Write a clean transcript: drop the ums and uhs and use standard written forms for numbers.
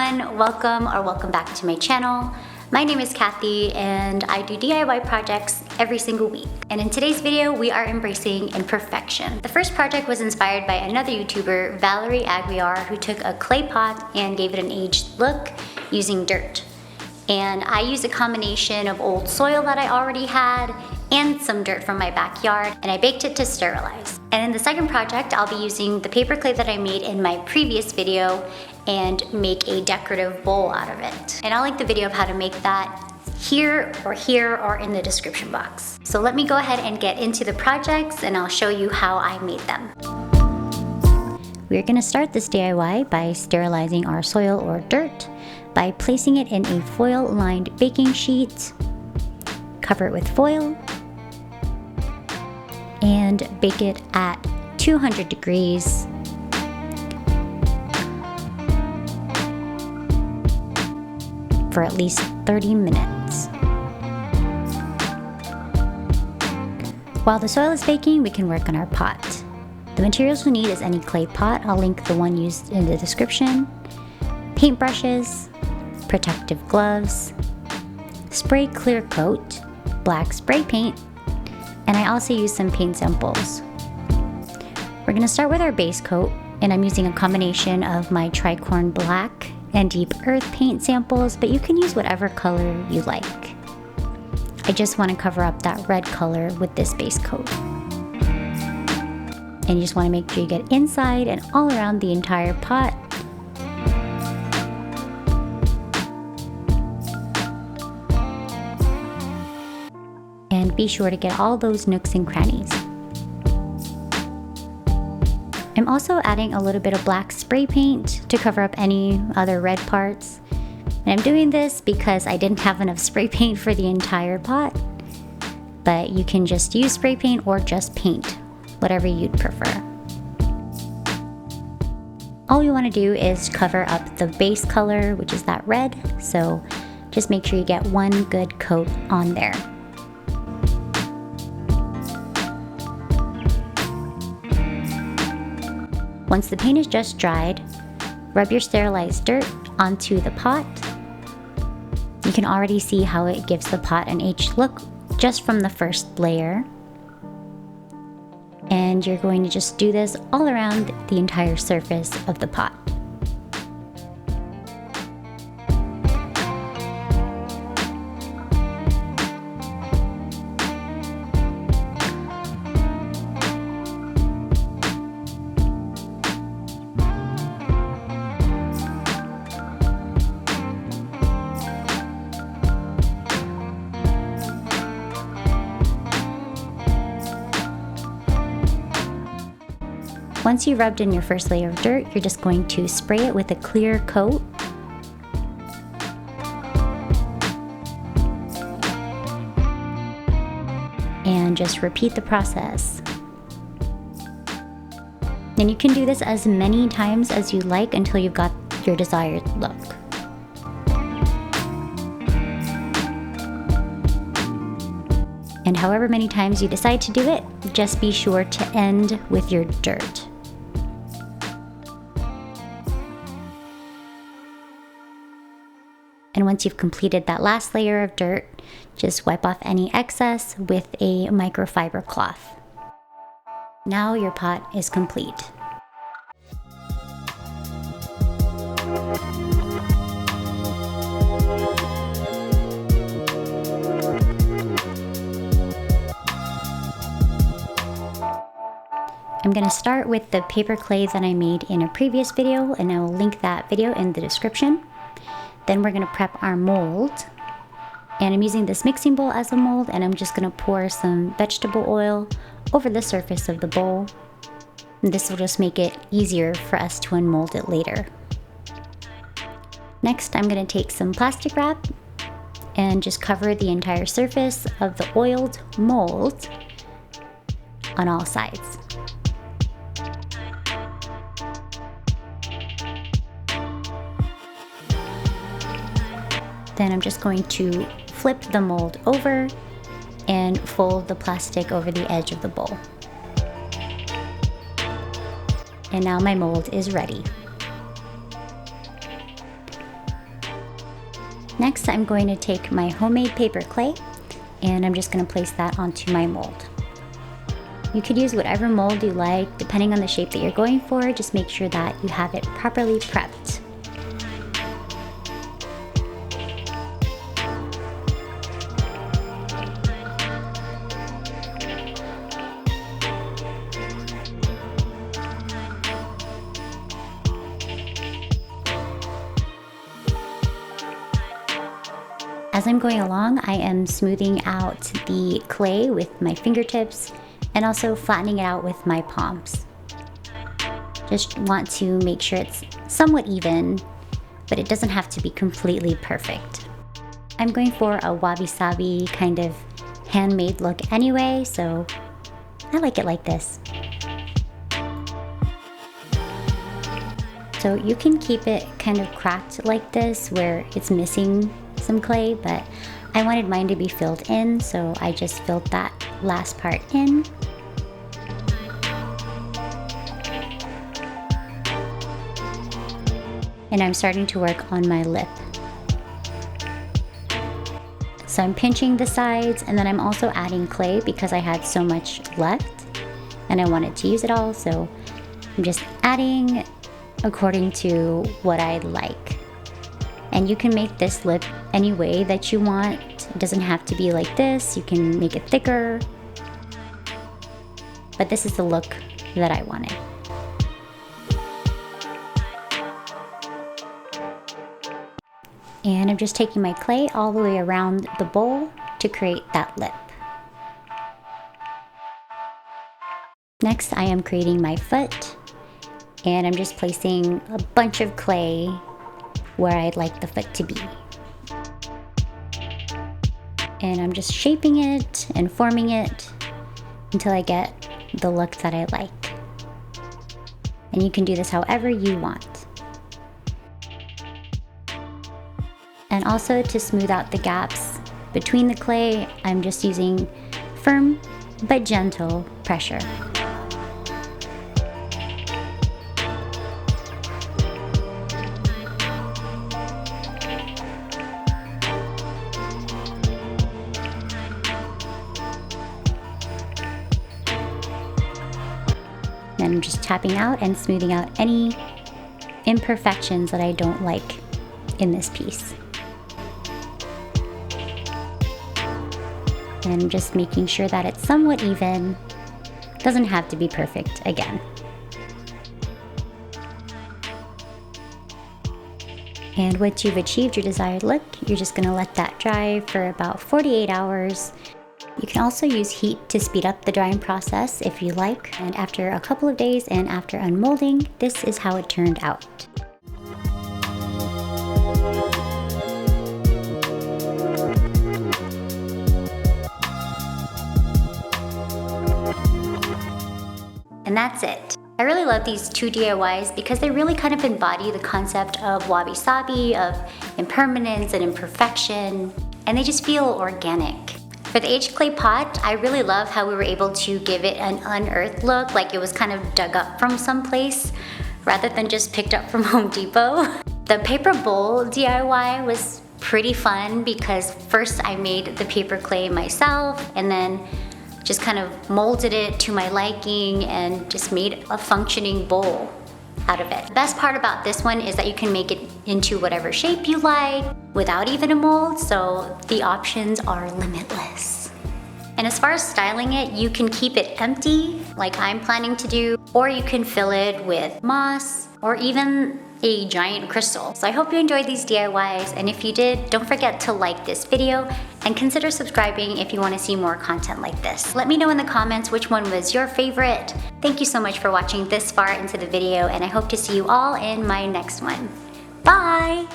everyone, welcome back to my channel. My name is Kathy and I do DIY projects every single week. And in today's video, we are embracing imperfection. The first project was inspired by another YouTuber, Valerie Aguiar, who took a clay pot and gave it an aged look using dirt. And I used a combination of old soil that I already had and some dirt from my backyard, and I baked it to sterilize. And in the second project, I'll be using the paper clay that I made in my previous video and make a decorative bowl out of it. And I'll link the video of how to make that here or in the description box. So let me go ahead and get into the projects and I'll show you how I made them. We're gonna start this DIY by sterilizing our soil or dirt by placing it in a foil-lined baking sheet, cover it with foil, and bake it at 200 degrees for at least 30 minutes. While the soil is baking, we can work on our pot. The materials we need is any clay pot. I'll link the one used in the description. Paintbrushes, protective gloves, spray clear coat, black spray paint, and I also use some paint samples. We're gonna start with our base coat, and I'm using a combination of my tricorn black and deep earth paint samples, but you can use whatever color you like. I just want to cover up that red color with this base coat. And you just want to make sure you get inside and all around the entire pot. And be sure to get all those nooks and crannies. I'm also adding a little bit of black spray paint to cover up any other red parts. And I'm doing this because I didn't have enough spray paint for the entire pot. But you can just use spray paint or just paint, whatever you'd prefer. All you want to do is cover up the base color, which is that red. So just make sure you get one good coat on there. Once the paint is just dried, rub your sterilized dirt onto the pot. You can already see how it gives the pot an aged look just from the first layer. And you're going to just do this all around the entire surface of the pot. Once you've rubbed in your first layer of dirt, you're just going to spray it with a clear coat. And just repeat the process. And you can do this as many times as you like until you've got your desired look. And however many times you decide to do it, just be sure to end with your dirt. And once you've completed that last layer of dirt, just wipe off any excess with a microfiber cloth. Now your pot is complete. I'm going to start with the paper clay that I made in a previous video, and I will link that video in the description. Then we're going to prep our mold, and I'm using this mixing bowl as a mold, and I'm just going to pour some vegetable oil over the surface of the bowl. And this will just make it easier for us to unmold it later. Next, I'm going to take some plastic wrap and just cover the entire surface of the oiled mold on all sides. Then I'm just going to flip the mold over and fold the plastic over the edge of the bowl. And now my mold is ready. Next, I'm going to take my homemade paper clay and I'm just going to place that onto my mold. You could use whatever mold you like, depending on the shape that you're going for. Just make sure that you have it properly prepped. As I'm going along, I am smoothing out the clay with my fingertips and also flattening it out with my palms. Just want to make sure it's somewhat even, but it doesn't have to be completely perfect. I'm going for a wabi-sabi kind of handmade look anyway, so I like it like this. So you can keep it kind of cracked like this where it's missing some clay, but I wanted mine to be filled in, so I just filled that last part in. And I'm starting to work on my lip. So I'm pinching the sides, and then I'm also adding clay because I had so much left and I wanted to use it all, so I'm just adding according to what I like. And you can make this lip any way that you want. It doesn't have to be like this. You can make it thicker. But this is the look that I wanted. And I'm just taking my clay all the way around the bowl to create that lip. Next, I am creating my foot. And I'm just placing a bunch of clay where I'd like the foot to be. And I'm just shaping it and forming it until I get the look that I like. And you can do this however you want. And also to smooth out the gaps between the clay, I'm just using firm but gentle pressure. And I'm just tapping out and smoothing out any imperfections that I don't like in this piece. And I'm just making sure that it's somewhat even. Doesn't have to be perfect again. And once you've achieved your desired look, you're just gonna let that dry for about 48 hours. You can also use heat to speed up the drying process if you like. And after a couple of days and after unmolding, this is how it turned out. And that's it. I really love these two DIYs because they really kind of embody the concept of wabi-sabi, of impermanence and imperfection, and they just feel organic. For the aged clay pot, I really love how we were able to give it an unearthed look, like it was kind of dug up from someplace rather than just picked up from Home Depot. The paper bowl DIY was pretty fun because first I made the paper clay myself and then just kind of molded it to my liking and just made a functioning bowl out of it. The best part about this one is that you can make it into whatever shape you like without even a mold, so the options are limitless. And as far as styling it, you can keep it empty like I'm planning to do, or you can fill it with moss or even a giant crystal. So I hope you enjoyed these DIYs, and if you did, don't forget to like this video and consider subscribing if you want to see more content like this. Let me know in the comments which one was your favorite. Thank you so much for watching this far into the video, and I hope to see you all in my next one. Bye!